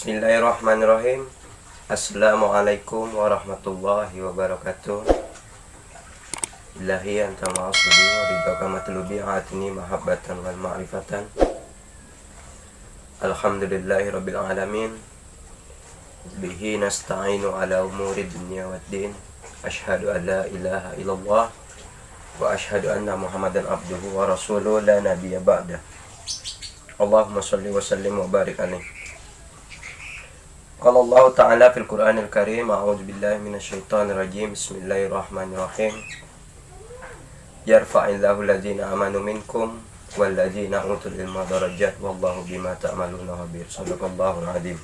Bismillahirrahmanirrahim. Assalamualaikum warahmatullahi wabarakatuh. Ilahi anta ma'asudi wa ridhaka matlubi atini mahabbatan wal ma'rifatan. Alhamdulillahi rabbil alamin. Bihi nasta'inu ala umuri dunya waddin. Ashhadu an la ilaha illallah wa ashhadu anna Muhammadan abduhu wa rasuluhu la nabiyya ba'dah. Allahumma salli wa sallim wa barik alaihi. Qala Allah Ta'ala fil Qur'anil Karim, a'udzu billahi minasyaitonir rajim. Bismillahirrahmanirrahim. Yarfa'illahu alladzina amanu minkum wal ladzina utul ilma darajat wallahu bima ta'maluna khabir. Shadaqallahul adzim.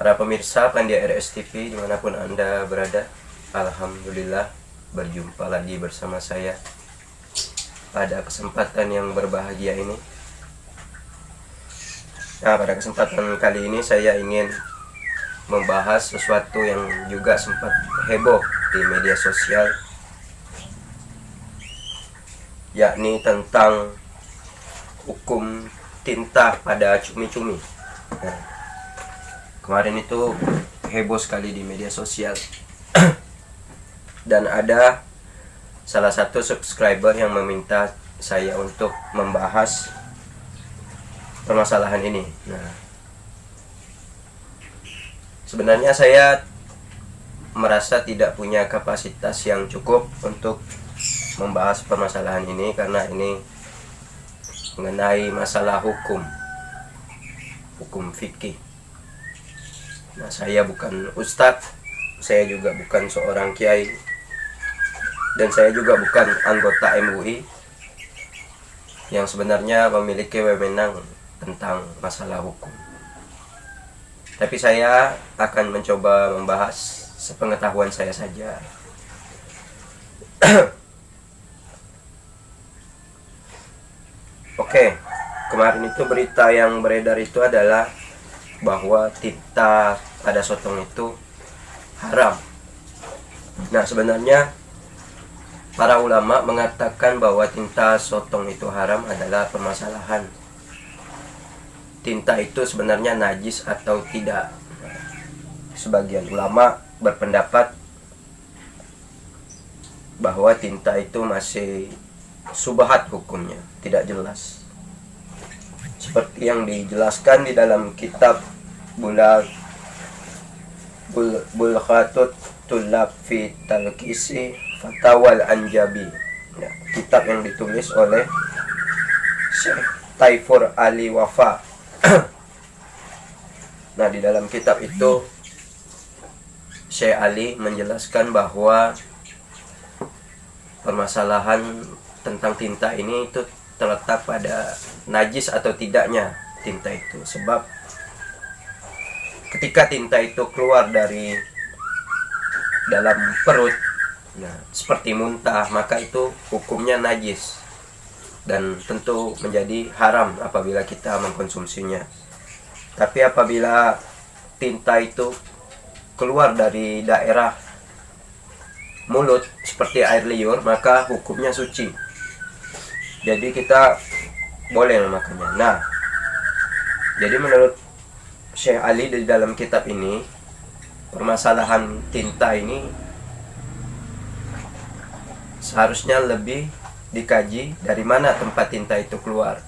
Para pemirsa Pandia RS TV dimanapun Anda berada, alhamdulillah berjumpa lagi bersama saya pada kesempatan yang berbahagia ini. Nah, pada kesempatan kali ini saya ingin membahas sesuatu yang juga sempat heboh di media sosial, yakni tentang hukum tinta pada cumi-cumi. Nah, kemarin itu heboh sekali di media sosial dan ada salah satu subscriber yang meminta saya untuk membahas permasalahan ini. Nah, sebenarnya saya merasa tidak punya kapasitas yang cukup untuk membahas permasalahan ini karena ini mengenai masalah hukum fikih. Nah, saya bukan ustadz, saya juga bukan seorang kiai, dan saya juga bukan anggota MUI yang sebenarnya memiliki wewenang tentang masalah hukum. Tapi saya akan mencoba membahas sepengetahuan saya saja. Oke, kemarin itu berita yang beredar itu adalah bahwa tinta pada sotong itu haram. Nah, sebenarnya para ulama mengatakan bahwa tinta sotong itu haram adalah permasalahan tinta itu sebenarnya najis atau tidak. Sebagian ulama berpendapat bahwa tinta itu masih subhat hukumnya, tidak jelas. Seperti yang dijelaskan di dalam kitab Bulghatut Tullab fi Talqisi Fatawal Anjabi. Ya, kitab yang ditulis oleh Syekh Taifur Ali Wafa. Nah, di dalam kitab itu Syekh Ali menjelaskan bahwa permasalahan tentang tinta ini itu terletak pada najis atau tidaknya tinta itu. Sebab ketika tinta itu keluar dari dalam perut, nah, seperti muntah, maka itu hukumnya najis dan tentu menjadi haram apabila kita mengkonsumsinya. Tapi apabila tinta itu keluar dari daerah mulut seperti air liur, maka hukumnya suci. Jadi kita boleh memakannya. Nah, jadi menurut Syekh Ali di dalam kitab ini, permasalahan tinta ini seharusnya lebih dikaji dari mana tempat tinta itu keluar.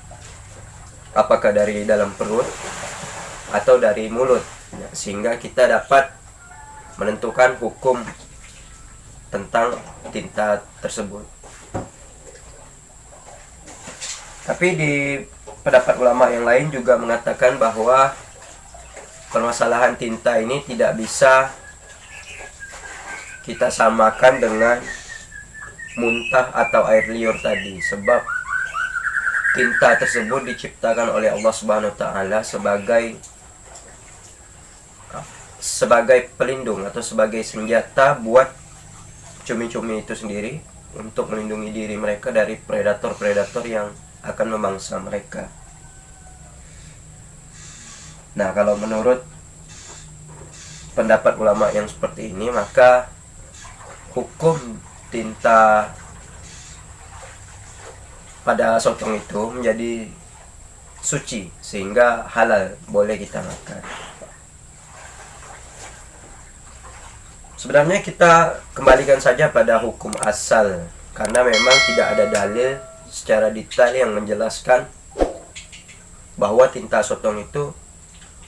Apakah dari dalam perut atau dari mulut, sehingga kita dapat menentukan hukum tentang tinta tersebut. Tapi di pendapat ulama yang lain juga mengatakan bahwa permasalahan tinta ini tidak bisa kita samakan dengan muntah atau air liur tadi, sebab tinta tersebut diciptakan oleh Allah Subhanahu wa taala sebagai pelindung atau sebagai senjata buat cumi-cumi itu sendiri untuk melindungi diri mereka dari predator-predator yang akan memangsa mereka. Nah, kalau menurut pendapat ulama yang seperti ini, maka hukum tinta pada sotong itu menjadi suci sehingga halal, boleh kita makan. Sebenarnya kita kembalikan saja pada hukum asal, karena memang tidak ada dalil secara detail yang menjelaskan bahwa tinta sotong itu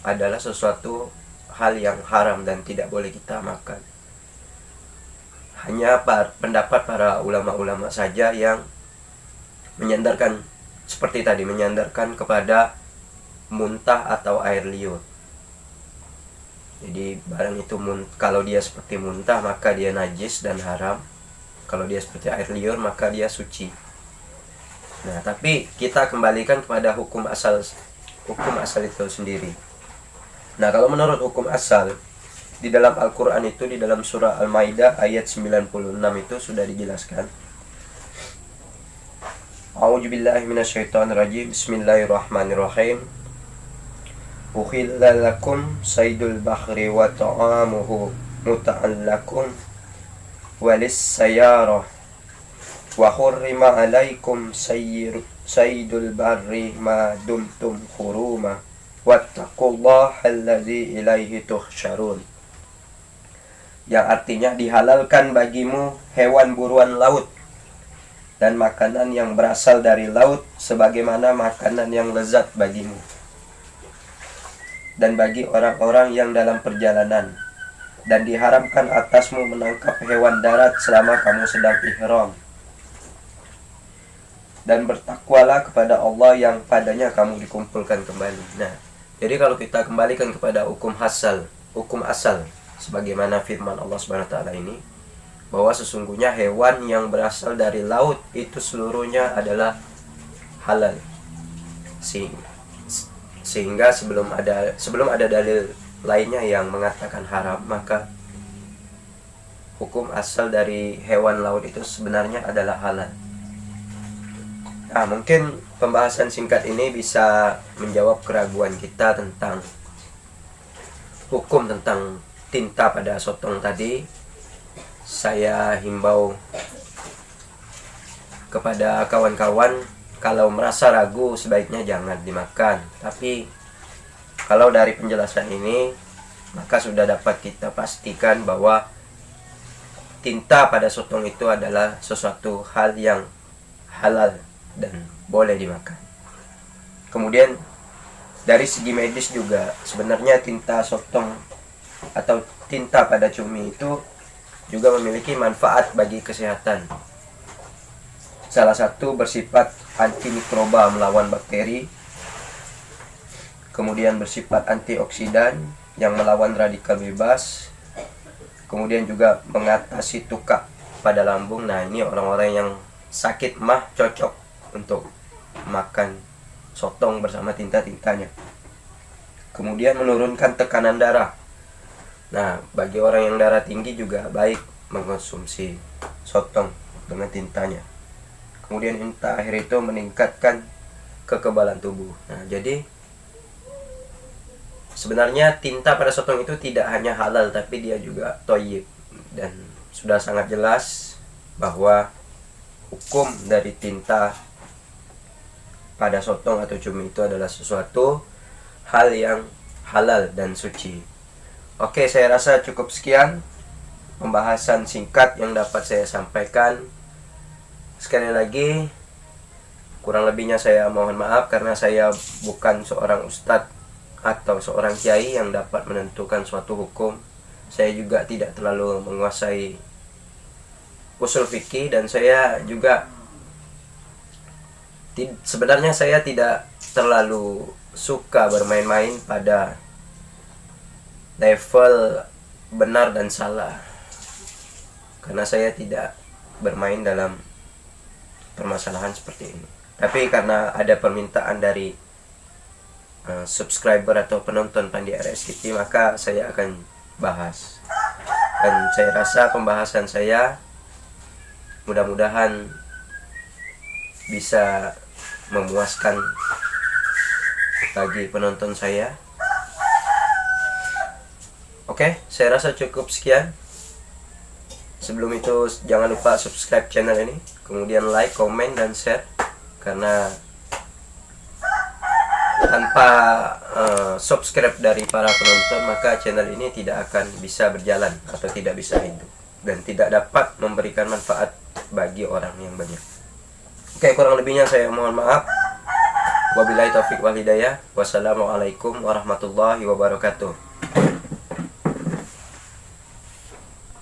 adalah sesuatu hal yang haram dan tidak boleh kita makan. Hanya pendapat para ulama-ulama saja yang menyandarkan, seperti tadi, menyandarkan kepada muntah atau air liur. Jadi barang itu kalau dia seperti muntah maka dia najis dan haram. Kalau dia seperti air liur maka dia suci. Nah, tapi kita kembalikan kepada hukum asal itu sendiri. Nah, kalau menurut hukum asal di dalam Al-Qur'an itu, di dalam surah Al-Maidah ayat 96 itu sudah dijelaskan. A'udzubillahi minasyaitonirrajim. Bismillahirrahmanirrahim. Uhilla lakum saydul bahri wa ta'amuhu muta'an lakum walis sayarah wa hurrima alaikum saydul barri ma dumtum huruma wattaqullaha alladzi ilaihi tuhsyarun. Yang artinya, dihalalkan bagimu hewan buruan laut dan makanan yang berasal dari laut sebagaimana makanan yang lezat bagimu, dan bagi orang-orang yang dalam perjalanan, dan diharamkan atasmu menangkap hewan darat selama kamu sedang ihram, dan bertakwalah kepada Allah yang padanya kamu dikumpulkan kembali. Nah, jadi kalau kita kembalikan kepada hukum asal sebagaimana firman Allah Subhanahu wa taala ini, bahwa sesungguhnya hewan yang berasal dari laut itu seluruhnya adalah halal. Sehingga sebelum ada dalil lainnya yang mengatakan haram, maka hukum asal dari hewan laut itu sebenarnya adalah halal. Nah, mungkin pembahasan singkat ini bisa menjawab keraguan kita tentang hukum tentang tinta pada sotong tadi. Saya himbau kepada kawan-kawan, kalau merasa ragu sebaiknya jangan dimakan. Tapi kalau dari penjelasan ini, maka sudah dapat kita pastikan bahwa tinta pada sotong itu adalah sesuatu hal yang halal dan boleh dimakan. Kemudian dari segi medis juga, sebenarnya tinta sotong atau tinta pada cumi itu juga memiliki manfaat bagi kesehatan. Salah satu bersifat antimikroba, melawan bakteri. Kemudian bersifat antioksidan yang melawan radikal bebas. Kemudian juga mengatasi tukak pada lambung. Nah, ini orang-orang yang sakit mah cocok untuk makan sotong bersama tinta-tintanya. Kemudian menurunkan tekanan darah. Nah, bagi orang yang darah tinggi juga baik mengkonsumsi sotong dengan tintanya. Kemudian yang terakhir itu meningkatkan kekebalan tubuh. Nah, jadi sebenarnya tinta pada sotong itu tidak hanya halal, tapi dia juga thayyib. Dan sudah sangat jelas bahwa hukum dari tinta pada sotong atau cumi itu adalah sesuatu hal yang halal dan suci. Oke, saya rasa cukup sekian pembahasan singkat yang dapat saya sampaikan. Sekali lagi, kurang lebihnya saya mohon maaf karena saya bukan seorang ustadz atau seorang kiai yang dapat menentukan suatu hukum. Saya juga tidak terlalu menguasai usul fikih, dan saya juga sebenarnya saya tidak terlalu suka bermain-main pada level benar dan salah, karena saya tidak bermain dalam permasalahan seperti ini. Tapi karena ada permintaan dari subscriber atau penonton Pandi RS TV, maka saya akan bahas. Dan saya rasa pembahasan saya mudah-mudahan bisa memuaskan bagi penonton saya. Oke, saya rasa cukup sekian. Sebelum itu jangan lupa subscribe channel ini, kemudian like, komen, dan share, karena tanpa subscribe dari para penonton, maka channel ini tidak akan bisa berjalan atau tidak bisa hidup dan tidak dapat memberikan manfaat bagi orang yang banyak. Oke, kurang lebihnya saya mohon maaf. Wabillahi taufik wal hidayah. Wassalamualaikum warahmatullahi wabarakatuh.